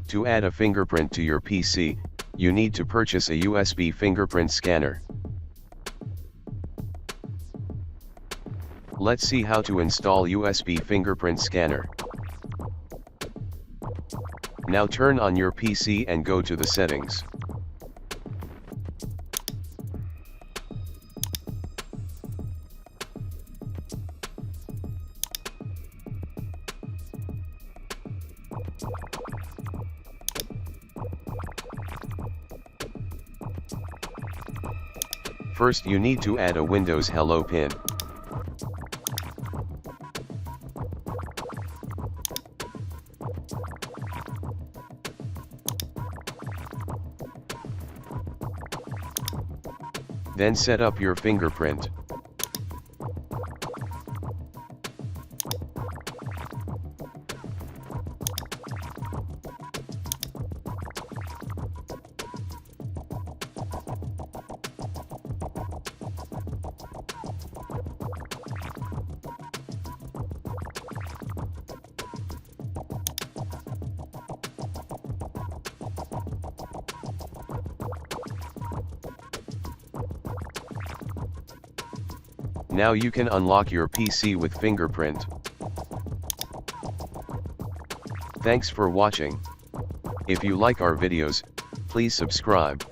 To add a fingerprint to your PC, you need to purchase a USB fingerprint scanner. Let's see how to install USB fingerprint scanner. Now turn on your PC and go to the settings. First you need to add a Windows Hello pin. Then set up your fingerprint. Now you can unlock your PC with fingerprint. Thanks for watching. If you like our videos, please subscribe.